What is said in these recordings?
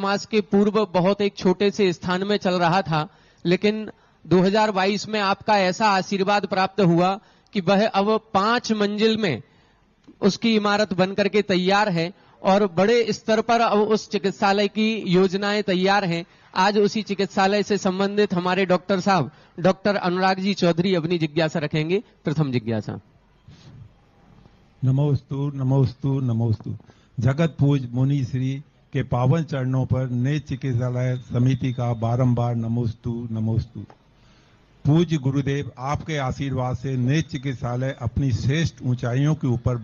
मास के पूर्व बहुत एक छोटे से स्थान में चल रहा था, लेकिन 2022 में आपका ऐसा आशीर्वाद प्राप्त हुआ कि वह अब 5 मंजिल में उसकी इमारत बनकर के तैयार है और बड़े स्तर पर अब उस चिकित्सालय की योजनाएं तैयार हैं। आज उसी चिकित्सालय से संबंधित हमारे डॉक्टर साहब डॉक्टर अनुराग जी चौधरी अपनी जिज्ञासा रखेंगे। प्रथम जिज्ञासा। नमोस्तु नमोस्तु नमोस्तु। जगत पूज मुनि श्री के पावन चरणों पर नए चिकित्सालय समिति का बारंबार नमोस्तु नमोस्तु। पूज्य गुरुदेव, आपके आशीर्वाद से नए चिकित्सालय अपनी श्रेष्ठ ऊंचाइयों के ऊपर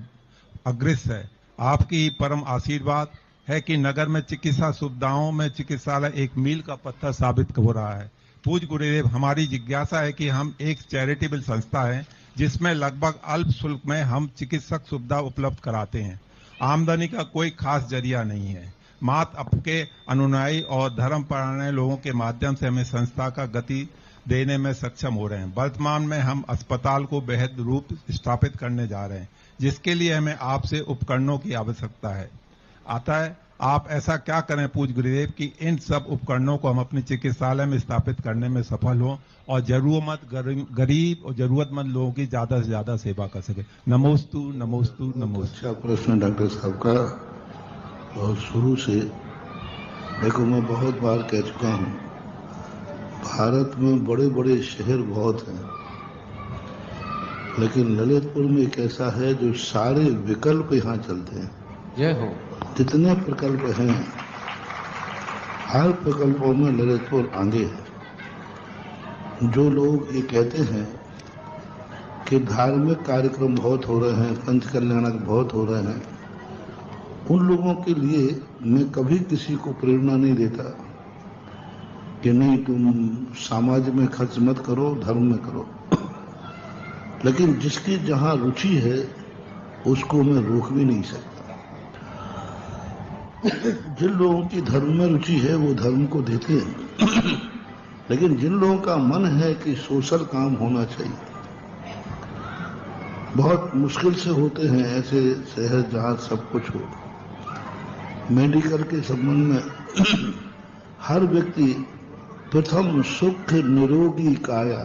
अग्रसर है। आपकी परम आशीर्वाद है कि नगर में चिकित्सा सुविधाओं में चिकित्सालय एक मील का पत्थर साबित हो रहा है। पूज्य गुरुदेव, हमारी जिज्ञासा है कि हम एक चैरिटेबल संस्था है जिसमें लगभग अल्प शुल्क में हम चिकित्सक सुविधा उपलब्ध कराते हैं। आमदनी का कोई खास जरिया नहीं है। मात्र आपके अनुयायी और धर्म परायण लोगों के माध्यम से हमें संस्था का गति देने में सक्षम हो रहे हैं। वर्तमान में हम अस्पताल को बेहद रूप स्थापित करने जा रहे हैं, जिसके लिए हमें आपसे उपकरणों की आवश्यकता है। अतः आप ऐसा क्या करें पूज्य गुरुदेव कि इन सब उपकरणों को हम अपने चिकित्सालय में स्थापित करने में सफल हों और गरीब और जरूरतमंद लोगों की ज्यादा से ज्यादा सेवा कर सके। नमोस्तु नमोस्तु नमोस्तु। अच्छा प्रश्न डॉक्टर साहब का। और शुरू से देखो, मैं बहुत बार कह चुका हूँ, भारत में बड़े बड़े शहर बहुत हैं, लेकिन ललितपुर में एक ऐसा है जो सारे विकल्प यहाँ चलते हैं। जय हो। जितने प्रकल्प हैं, हर प्रकल्पों में ललितपुर आगे है। जो लोग ये कहते हैं कि धार्मिक कार्यक्रम बहुत हो रहे हैं, पंच कल्याणक बहुत हो रहे हैं, उन लोगों के लिए मैं कभी किसी को प्रेरणा नहीं देता कि नहीं तुम समाज में खर्च मत करो, धर्म में करो। लेकिन जिसकी जहां रुचि है उसको मैं रोक भी नहीं सकता। जिन लोगों की धर्म में रुचि है वो धर्म को देते हैं, लेकिन जिन लोगों का मन है कि सोशल काम होना चाहिए, बहुत मुश्किल से होते हैं ऐसे शहर जहां सब कुछ हो। मेडिकल के संबंध में हर व्यक्ति प्रथम सुख निरोगी काया,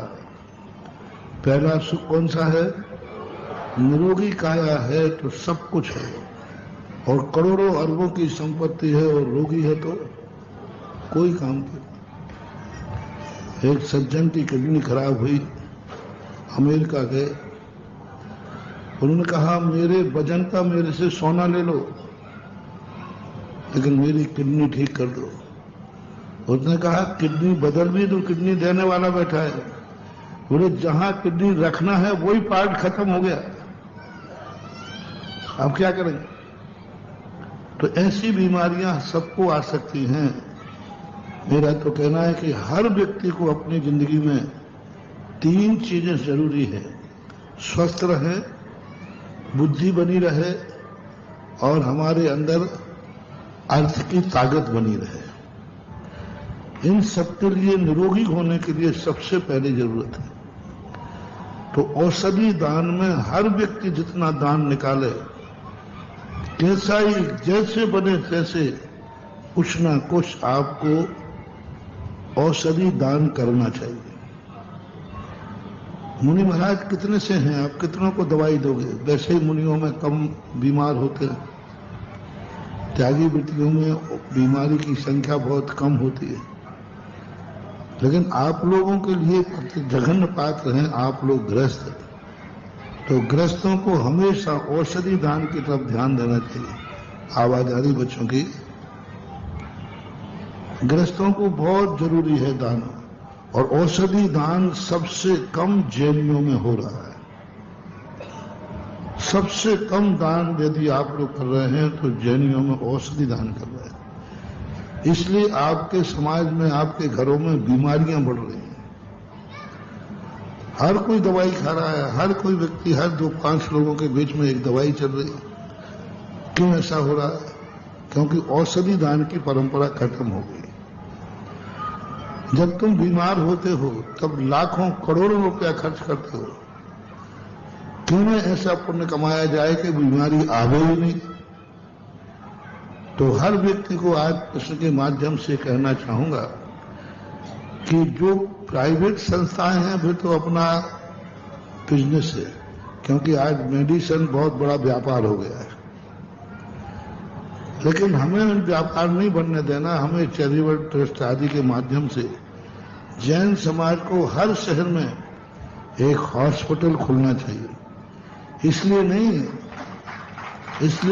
पहला सुख कौन सा है? निरोगी काया है तो सब कुछ है, और करोड़ों अरबों की संपत्ति है और रोगी है तो कोई काम नहीं। एक सज्जन की किडनी खराब हुई, अमेरिका गए, उन्होंने कहा मेरे वजन का मेरे से सोना ले लो, लेकिन मेरी किडनी ठीक कर दो। उसने कहा किडनी बदल भी दो, किडनी देने वाला बैठा है। बोले जहां किडनी रखना है वही पार्ट खत्म हो गया, अब क्या करेंगे? तो ऐसी बीमारियां सबको आ सकती हैं। मेरा तो कहना है कि हर व्यक्ति को अपनी जिंदगी में 3 चीजें जरूरी है: स्वस्थ रहे, बुद्धि बनी रहे और हमारे अंदर अर्थ की ताकत बनी रहे। इन सबके लिए, निरोगी होने के लिए सबसे पहले जरूरत है तो औषधि दान में हर व्यक्ति जितना दान निकाले, कैसा ही जैसे बने तैसे कुछ ना कुछ आपको औषधि दान करना चाहिए। मुनि महाराज कितने से हैं, आप कितनों को दवाई दोगे? वैसे ही मुनियों में कम बीमार होते हैं, त्यागी वृत्तियों में बीमारी की संख्या बहुत कम होती है। लेकिन आप लोगों के लिए जघन्य पात्र हैं, आप लोग गृहस्थ हैं, तो गृहस्थों को हमेशा औषधि दान की तरफ ध्यान देना चाहिए। आवाज आ रही बच्चों की? गृहस्थों को बहुत जरूरी है दान, और औषधि दान सबसे कम जैनियों में हो रहा है। सबसे कम दान यदि आप लोग कर रहे हैं तो जैनियों में औषधि दान कर रहे हैं। इसलिए आपके समाज में, आपके घरों में बीमारियां बढ़ रही हैं। हर कोई दवाई खा रहा है, हर कोई व्यक्ति, हर 2-5 लोगों के बीच में एक दवाई चल रही है। क्यों ऐसा हो रहा है? क्योंकि औषधि दान की परंपरा खत्म हो गई। जब तुम बीमार होते हो तब लाखों करोड़ों रुपया खर्च करते हो, क्यों न ऐसा पुण्य कमाया जाए कि बीमारी आवे ही नहीं। तो हर व्यक्ति को आज प्रश्न के माध्यम से कहना चाहूंगा कि जो प्राइवेट संस्थाएं हैं वे तो अपना बिजनेस है, क्योंकि आज मेडिसिन बहुत बड़ा व्यापार हो गया है। लेकिन हमें व्यापार नहीं बनने देना। हमें चैरिटेबल ट्रस्ट आदि के माध्यम से जैन समाज को हर शहर में एक हॉस्पिटल खुलना चाहिए। इसलिए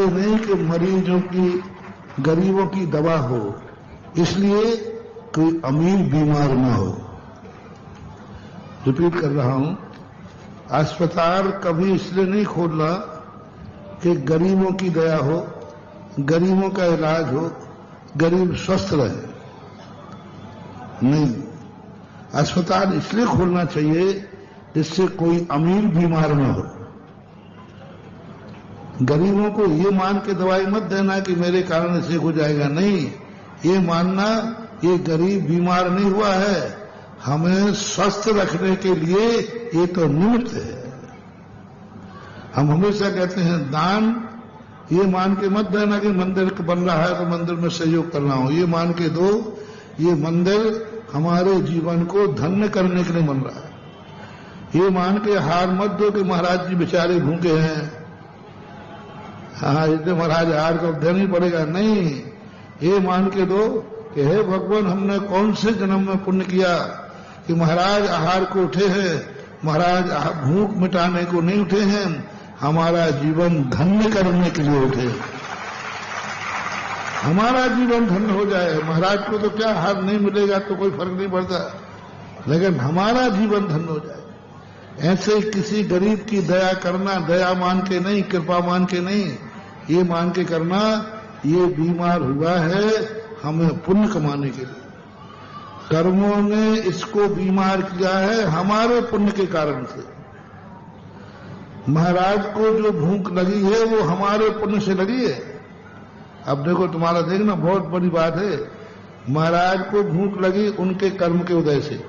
नहीं कि मरीजों की, गरीबों की दवा हो, इसलिए कोई अमीर बीमार ना हो। रिपीट कर रहा हूं, अस्पताल कभी इसलिए नहीं खोलना कि गरीबों की दया हो, गरीबों का इलाज हो, गरीब स्वस्थ रहे। नहीं, अस्पताल इसलिए खोलना चाहिए जिससे कोई अमीर बीमार न हो। गरीबों को ये मान के दवाई मत देना कि मेरे कारण से हो जाएगा। नहीं, ये मानना ये गरीब बीमार नहीं हुआ है, हमें स्वस्थ रखने के लिए ये तो निमित्त है। हम हमेशा कहते हैं दान ये मान के मत देना कि मंदिर बन रहा है तो मंदिर में सहयोग करना हो। ये मान के दो ये मंदिर हमारे जीवन को धन्य करने के लिए बन रहा है। ये मान के हार मत दो कि महाराज जी बेचारे भूखे हैं, हाँ इसलिए महाराज हार को देना ही पड़ेगा। नहीं, ये मान के दो कि हे भगवान, हमने कौन से जन्म में पुण्य किया कि महाराज आहार को उठे हैं, महाराज भूख मिटाने को नहीं उठे हैं, हमारा जीवन धन्य करने के लिए उठे। हमारा जीवन धन्य हो जाए। महाराज को तो क्या हार नहीं मिलेगा तो कोई फर्क नहीं पड़ता, लेकिन हमारा जीवन धन्य हो जाए। ऐसे किसी गरीब की दया करना, दया मान के नहीं, कृपा मान के नहीं, ये मान के करना ये बीमार हुआ है हमें पुण्य कमाने के लिए। कर्मों ने इसको बीमार किया है हमारे पुण्य के कारण से। महाराज को जो भूख लगी है वो हमारे पुण्य से लगी है। अब देखो, तुम्हारा देखना बहुत बड़ी बात है। महाराज को भूख लगी उनके कर्म के उदय से।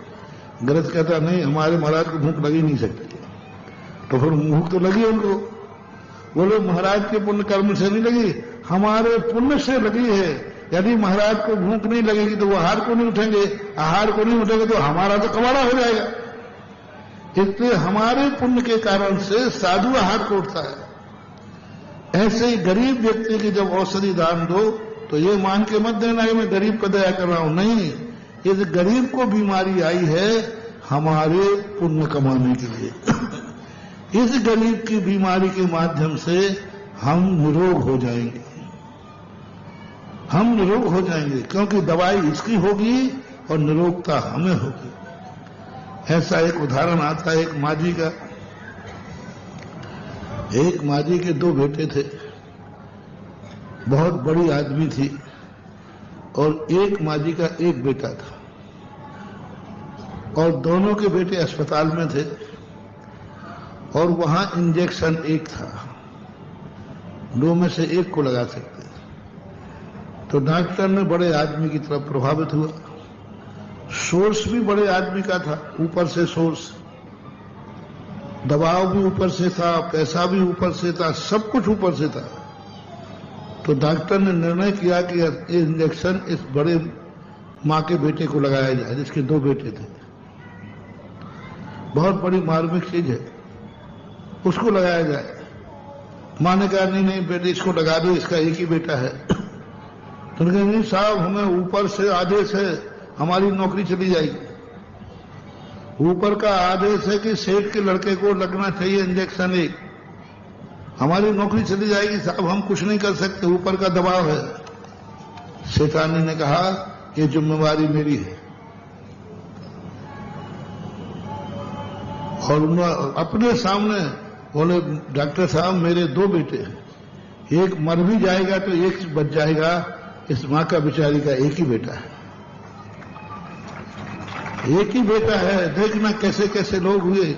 गरज कहता नहीं, हमारे महाराज को भूख लगी नहीं सकती, तो फिर भूख तो लगी उनको। बोले महाराज के पुण्य कर्म से नहीं लगी, हमारे पुण्य से लगी है। यदि महाराज को भूख नहीं लगेगी तो वो आहार को नहीं उठेंगे, आहार को नहीं उठेंगे तो हमारा तो कबाड़ा हो जाएगा। इसलिए हमारे पुण्य के कारण से साधु आहार को उठता है। ऐसे ही गरीब व्यक्ति की जब औषधि दान दो तो ये मान के मत देना कि मैं गरीब पर दया कर रहा हूं। नहीं, ये जो गरीब को बीमारी आई है हमारे पुण्य कमाने के लिए। इस गरीब की बीमारी के माध्यम से हम निरोग हो जाएंगे। हम निरोग हो जाएंगे क्योंकि दवाई इसकी होगी और निरोगता हमें होगी। ऐसा एक उदाहरण आता है एक माजी का। एक माजी के दो बेटे थे, बहुत बड़ी आदमी थी, और एक माजी का एक बेटा था, और दोनों के बेटे अस्पताल में थे, और वहां इंजेक्शन एक था, दो में से एक को लगा सकते। तो डॉक्टर ने बड़े आदमी की तरफ प्रभावित हुआ। सोर्स भी बड़े आदमी का था, ऊपर से सोर्स, दबाव भी ऊपर से था, पैसा भी ऊपर से था, सब कुछ ऊपर से था। तो डॉक्टर ने निर्णय किया कि ये इंजेक्शन इस बड़े मां के बेटे को लगाया जाए जिसके दो बेटे थे। बहुत बड़ी मार्मिक चीज है, उसको लगाया जाए। मां ने कहा नहीं नहीं बेटे इसको लगा दो, इसका एक ही बेटा है। तो कहा नहीं साहब, हमें ऊपर से आदेश है, हमारी नौकरी चली जाएगी। ऊपर का आदेश है कि सेठ के लड़के को लगना चाहिए इंजेक्शन एक, हमारी नौकरी चली जाएगी साहब, हम कुछ नहीं कर सकते, ऊपर का दबाव है। सेठानी ने कहा ये जिम्मेवारी मेरी है, और अपने सामने बोले डॉक्टर साहब मेरे दो बेटे हैं, एक मर भी जाएगा तो एक बच जाएगा, इस मां का बेचारी का एक ही बेटा है, एक ही बेटा है। देखना कैसे कैसे लोग हुए,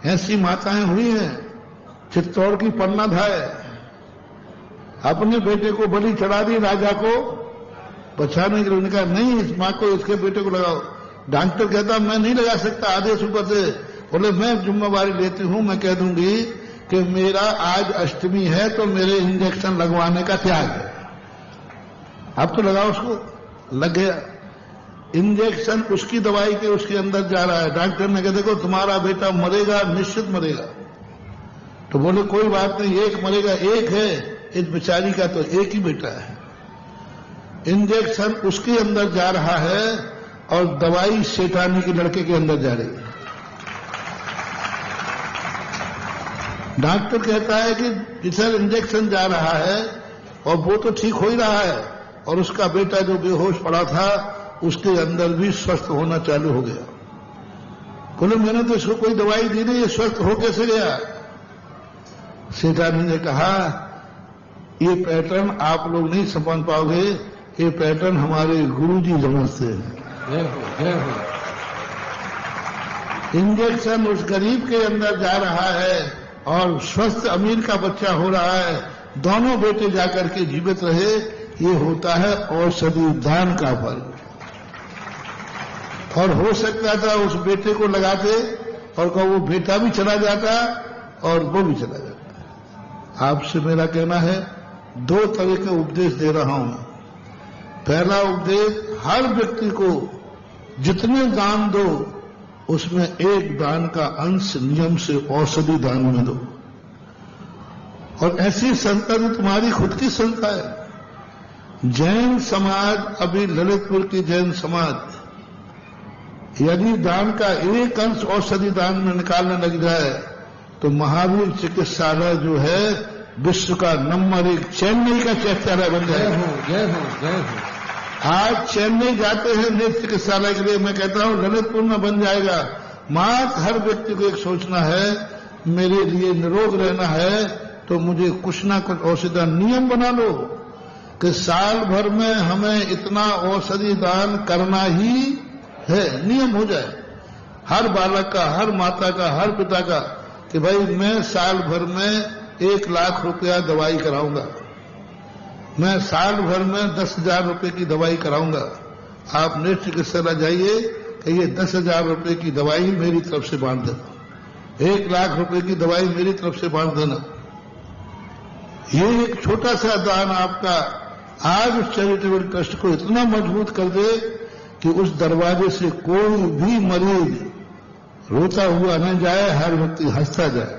ऐसी माताएं हुई हैं। चित्तौड़ की पन्ना धाय अपने बेटे को बलि चढ़ा दी राजा को बचाने के लिए। उन्होंने कहा नहीं इस मां को इसके बेटे को लगाओ। डॉक्टर कहता मैं नहीं लगा सकता, आदेश ऊपर से। बोले मैं जिम्मेवारी लेती हूं, मैं कह दूंगी कि मेरा आज अष्टमी है तो मेरे इंजेक्शन लगवाने का त्याग है। अब तो लगाओ उसको, लग गया। इंजेक्शन उसकी दवाई के उसके अंदर जा रहा है। डॉक्टर ने कहा देखो तुम्हारा बेटा मरेगा, निश्चित मरेगा। तो बोले कोई बात नहीं, एक मरेगा, एक है, इस बेचारी का तो एक ही बेटा है। इंजेक्शन उसके अंदर जा रहा है और दवाई सेठानी के लड़के के अंदर जा रही है। डॉक्टर कहता है कि इधर इंजेक्शन जा रहा है और वो तो ठीक हो ही रहा है, और उसका बेटा जो बेहोश पड़ा था उसके अंदर भी स्वस्थ होना चालू हो गया। बोले मैंने तो इसको कोई दवाई दी नहीं, ये स्वस्थ हो कैसे गया? सेठानी ने कहा ये पैटर्न आप लोग नहीं समझ पाओगे, ये पैटर्न हमारे गुरुजी समझते हैं। इंजेक्शन उस गरीब के अंदर जा रहा है और स्वस्थ अमीर का बच्चा हो रहा है, दोनों बेटे जाकर के जीवित रहे। ये होता है औषधि दान का फल। और हो सकता था उस बेटे को लगाते और वो बेटा भी चला जाता और वो भी चला जाता। आपसे मेरा कहना है, दो तरह के उपदेश दे रहा हूं। पहला उपदेश, हर व्यक्ति को जितने दान दो उसमें एक दान का अंश नियम से औषधि दान में दो। और ऐसी संस्था तो तुम्हारी खुद की संस्था है। जैन समाज, अभी ललितपुर की जैन समाज यदि दान का एक अंश औषधि दान में निकालने लग जाए तो महावीर चिकित्सालय जो है विश्व का नंबर 1 चेन्नई का चिकित्सालय बन जाएगा। आज चेन्नई जाते हैं नेत्र चिकित्सालय के लिए, मैं कहता हूं ललितपुर में बन जाएगा। मात्र हर व्यक्ति को एक सोचना है, मेरे लिए निरोग रहना है तो मुझे कुछ ना कुछ औषधि नियम बना लो कि साल भर में हमें इतना औषधि दान करना ही है, नियम हो जाए हर बालक का, हर माता का, हर पिता का, कि भाई मैं साल भर में 1 लाख रुपया दवाई कराऊंगा, मैं साल भर में 10,000 रुपये की दवाई कराऊंगा। आप नेत्र चिकित्सालय जाइए कि ये 10,000 रुपये की दवाई मेरी तरफ से बांट देना, 1 लाख रुपये की दवाई मेरी तरफ से बांट देना। ये एक छोटा सा दान आपका आज उस चैरिटेबल ट्रस्ट को इतना मजबूत कर दे कि उस दरवाजे से कोई भी मरीज रोता हुआ न जाए, हर व्यक्ति हंसता जाए।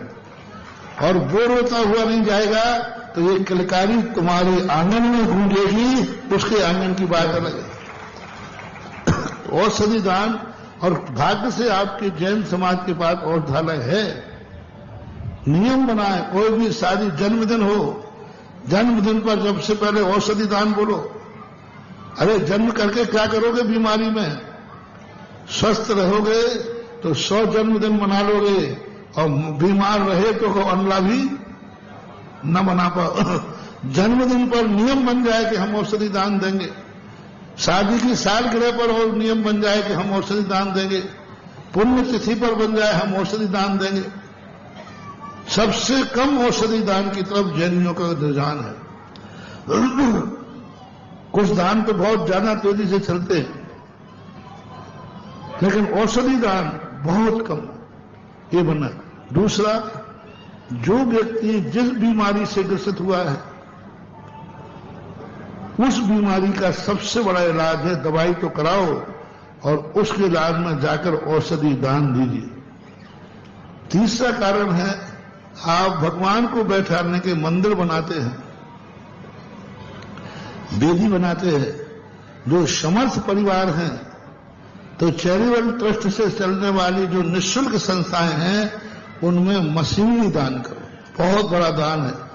और वो रोता हुआ नहीं जाएगा तो ये किलकारी तुम्हारे आंगन में गूंजेगी, उसके आंगन की बात अलग है। औषधि दान, और भाग्य से आपके जैन समाज के पास औषधालय है। नियम बनाए, कोई भी शादी, जन्मदिन हो, जन्मदिन पर सबसे पहले औषधि दान बोलो। अरे जन्म करके क्या करोगे बीमारी में? स्वस्थ रहोगे तो 100 जन्मदिन मना लोगे, और बीमार रहे तो अगला भी न मना पाओ। जन्मदिन पर नियम बन जाए कि हम औषधि दान देंगे, शादी की सालगिरह पर और नियम बन जाए कि हम औषधि दान देंगे, पुण्यतिथि पर बन जाए हम औषधि दान देंगे। सबसे कम औषधि दान की तरफ जैनियों का रुझान है। कुछ दान तो बहुत ज्यादा तेजी से चलते हैं, लेकिन औषधि दान बहुत कम, ये बनना। दूसरा, जो व्यक्ति जिस बीमारी से ग्रसित हुआ है उस बीमारी का सबसे बड़ा इलाज है दवाई तो कराओ और उसके इलाज में जाकर औषधि दान दीजिए। तीसरा कारण है, आप भगवान को बैठाने के मंदिर बनाते हैं, वेदी बनाते हैं। जो समर्थ परिवार हैं तो चैरिटेबल ट्रस्ट से चलने वाली जो निःशुल्क संस्थाएं हैं उनमें मशीनरी दान करो, बहुत बड़ा दान है।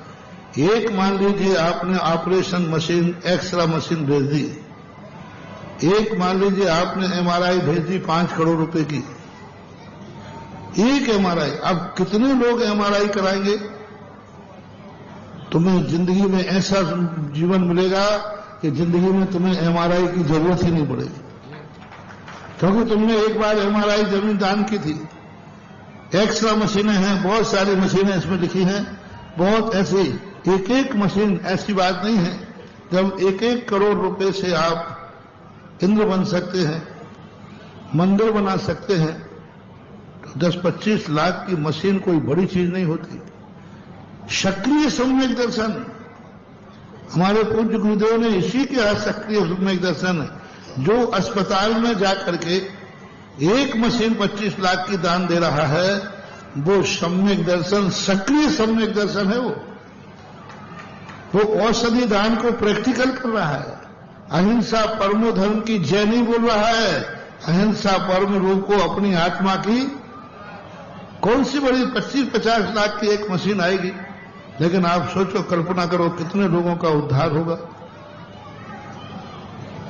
एक मान लीजिए आपने ऑपरेशन मशीन, एक्सरा मशीन भेज दी, एक मान लीजिए आपने एमआरआई भेज दी 5 करोड़ रुपए की, एक एमआरआई। अब कितने लोग एमआरआई कराएंगे? तुम्हें जिंदगी में ऐसा जीवन मिलेगा कि जिंदगी में तुम्हें एमआरआई की जरूरत ही नहीं पड़ेगी, क्योंकि तुमने एक बार एमआरआई जमीन दान की थी। एक्सरा मशीनें हैं, बहुत सारी मशीनें इसमें लिखी हैं, बहुत ऐसी, एक एक मशीन, ऐसी बात नहीं है। जब 1-1 करोड़ रुपए से आप इंद्र बन सकते हैं, मंदिर बना सकते हैं, तो 10-25 लाख की मशीन कोई बड़ी चीज नहीं होती। सक्रिय सम्यक दर्शन, हमारे पूज्य गुरुदेव ने इसी के सक्रिय सम्यक दर्शन, जो अस्पताल में जाकर के एक मशीन 25 लाख की दान दे रहा है, वो सम्यक दर्शन, सक्रिय सम्यक दर्शन है। वो औषधि दान को प्रैक्टिकल कर रहा है। अहिंसा परमो धर्म की जय नहीं बोल रहा है, अहिंसा परम रूप को अपनी आत्मा की। कौन सी बड़ी 25-50 लाख की एक मशीन आएगी, लेकिन आप सोचो, कल्पना करो कितने लोगों का उद्धार होगा।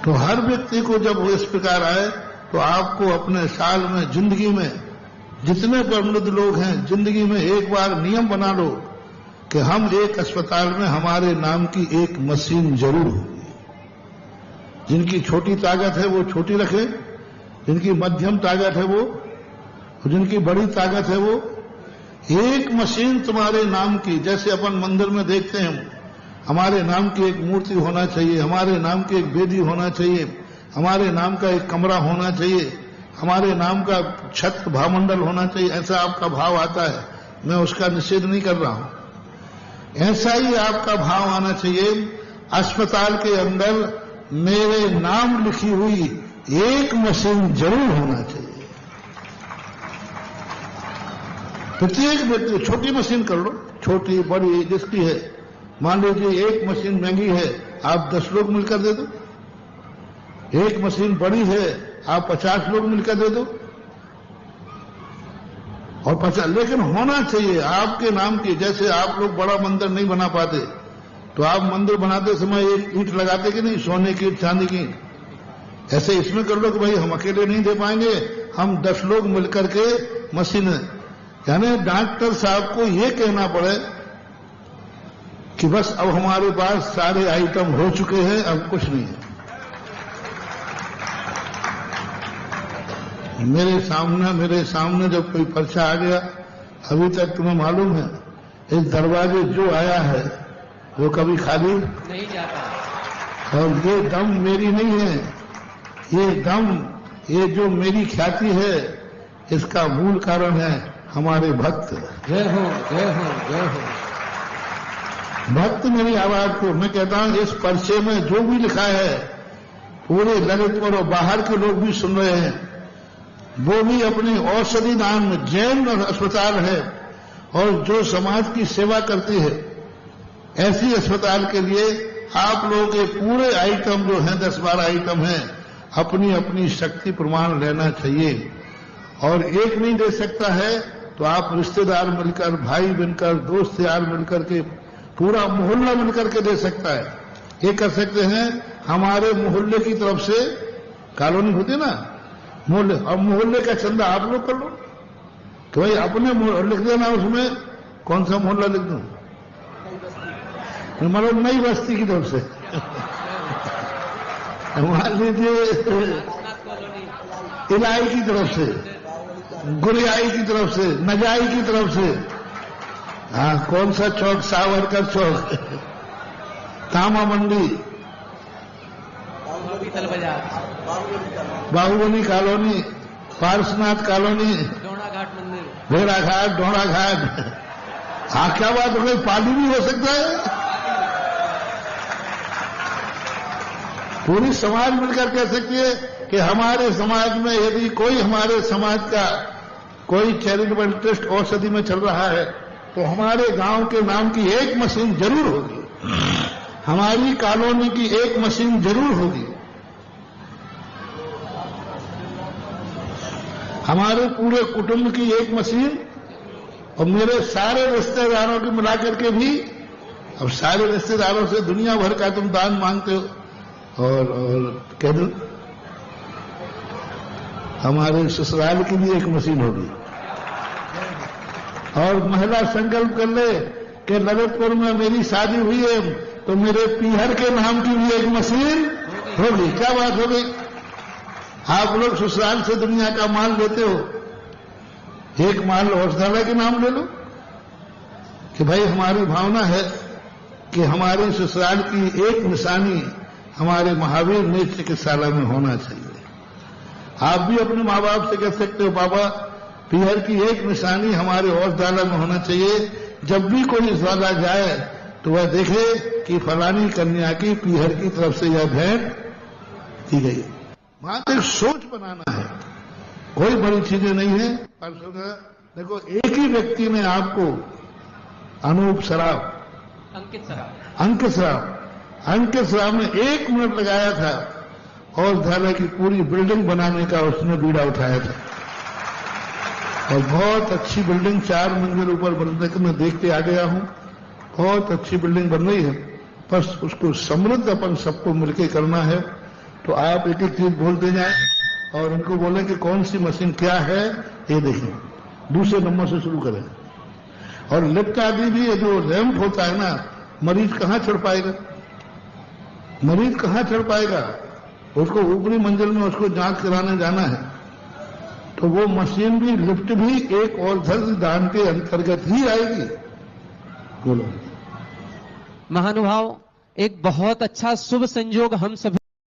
तो हर व्यक्ति को जब वो इस प्रकार आए, तो आपको अपने साल में, जिंदगी में जितने प्रबुद्ध लोग हैं, जिंदगी में एक बार नियम बना लो कि हम एक अस्पताल में हमारे नाम की एक मशीन जरूर होगी। जिनकी छोटी ताकत है वो छोटी रखें, जिनकी मध्यम ताकत है वो, जिनकी बड़ी ताकत है वो, एक मशीन तुम्हारे नाम की। जैसे अपन मंदिर में देखते हैं, हमारे नाम की एक मूर्ति होना चाहिए, हमारे नाम की एक वेदी होना चाहिए, हमारे नाम का एक कमरा होना चाहिए, हमारे नाम का छत भावमंडल होना चाहिए। ऐसा आपका भाव आता है, मैं उसका निषेध नहीं कर रहा हूं। ऐसा ही आपका भाव आना चाहिए, अस्पताल के अंदर मेरे नाम लिखी हुई एक मशीन जरूर होना चाहिए। प्रत्येक व्यक्ति छोटी मशीन कर लो, छोटी बड़ी जिसकी है। मान लीजिए एक मशीन महंगी है, आप 10 लोग मिलकर दे दो। एक मशीन बड़ी है, आप 50 लोग मिलकर दे दो। और 50, लेकिन होना चाहिए आपके नाम की। जैसे आप लोग बड़ा मंदिर नहीं बना पाते, तो आप मंदिर बनाते समय एक ईंट लगाते कि नहीं, सोने की ईंट, चांदी की। ऐसे इसमें कर लो कि भाई हम अकेले नहीं दे पाएंगे, हम 10 लोग मिलकर के मशीन। यानी डॉक्टर साहब को ये कहना पड़े कि बस अब हमारे पास सारे आइटम हो चुके हैं, अब कुछ नहीं है। मेरे सामने जब कोई पर्चा आ गया, अभी तक तुम्हें मालूम है, इस दरवाजे जो आया है वो कभी खाली नहीं जाता। और ये दम मेरी नहीं है, ये दम, ये जो मेरी ख्याति है, इसका मूल कारण है हमारे भक्त। जय हो, जय हो, जय हो। भक्त मेरी आवाज को, मैं कहता हूं, इस पर्चे में जो भी लिखा है, पूरे ललितपुर और बाहर के लोग भी सुन रहे हैं, वो भी अपनी औषधि दान में, जैन अस्पताल है और जो समाज की सेवा करती है, ऐसी अस्पताल के लिए आप लोगों के पूरे आइटम जो हैं, 10-12 आइटम हैं, अपनी अपनी शक्ति प्रमाण लेना चाहिए। और एक नहीं दे सकता है तो आप रिश्तेदार मिलकर, भाई बनकर, दोस्त यार मिलकर के, पूरा मोहल्ला मिलकर के दे सकता है। ये कर सकते हैं, हमारे मोहल्ले की तरफ से, कॉलोनी होती है ना मोहल्ले, और मोहल्ले का चंदा आप लोग कर लो कि भाई अपने लिख देना, उसमें कौन सा मोहल्ला लिख दूं, मतलब नई बस्ती की तरफ से मान लीजिए इलाई की तरफ से, गुरियाई की तरफ से, नजाई की तरफ से, हाँ कौन सा चौक, सावरकर चौक, तामा मंडी, बाहुबली कॉलोनी, पारसनाथ कॉलोनी, डोनाघाट मंदिर, भेड़ाघाट, डोनाघाट। हाँ क्या बात हो गई, पाली भी हो सकता है। पूरी समाज मिलकर कह सकती है कि हमारे समाज में यदि कोई, हमारे समाज का कोई चैरिटेबल ट्रस्ट औषधि में चल रहा है, तो हमारे गांव के नाम की एक मशीन जरूर होगी, हमारी कॉलोनी की एक मशीन जरूर होगी, हमारे पूरे कुटुंब की एक मशीन, और मेरे सारे रिश्तेदारों को मिलाकर के भी। अब सारे रिश्तेदारों से दुनिया भर का तुम दान मांगते हो, और कह दो हमारे ससुराल की भी एक मशीन होगी। और महिला संकल्प कर ले कि ललितपुर में मेरी शादी हुई है, तो मेरे पीहर के नाम की भी एक मशीन होगी। क्या बात हो गई। आप लोग ससुराल से दुनिया का माल लेते हो, एक माल औषधालय के नाम ले लो कि भाई हमारी भावना है कि हमारी ससुराल की एक निशानी हमारे महावीर नेत्र चिकित्सालय में होना चाहिए। आप भी अपने माँ बाप से कह सकते हो, बाबा पीहर की एक निशानी हमारे औषधालय में होना चाहिए। जब भी कोई ज्यादा जाए तो वह देखे कि फलानी कन्या की पीहर की तरफ से यह भेंट की गई। मात्र एक सोच बनाना है, कोई बड़ी चीजें नहीं है। परसों का देखो, एक ही व्यक्ति ने आपको अंकित सराफ ने 1 मिनट लगाया था और विद्यालय की पूरी बिल्डिंग बनाने का उसने बीड़ा उठाया था। और बहुत अच्छी बिल्डिंग 4 मंजिल ऊपर बनने को मैं देख के आ गया हूं। बहुत अच्छी बिल्डिंग बन रही है, बस उसको समृद्ध अपन सबको मिलकर करना है। तो आप एक एक चीज बोलते जाएं और उनको बोले कि कौन सी मशीन क्या है ये देखें। दूसरे नंबर से शुरू करें। और लिफ्ट आदि भी ये जो रैंप होता है ना, मरीज कहां चढ़ पाएगा? मरीज कहां चढ़ पाएगा? उसको ऊपरी मंजिल में उसको जांच कराने जाना है, तो वो मशीन भी, लिफ्ट भी एक और दान के अंतर्गत ही आएगी। बोलो। महानुभाव, एक बहुत अच्छा शुभ संयोग हम सभी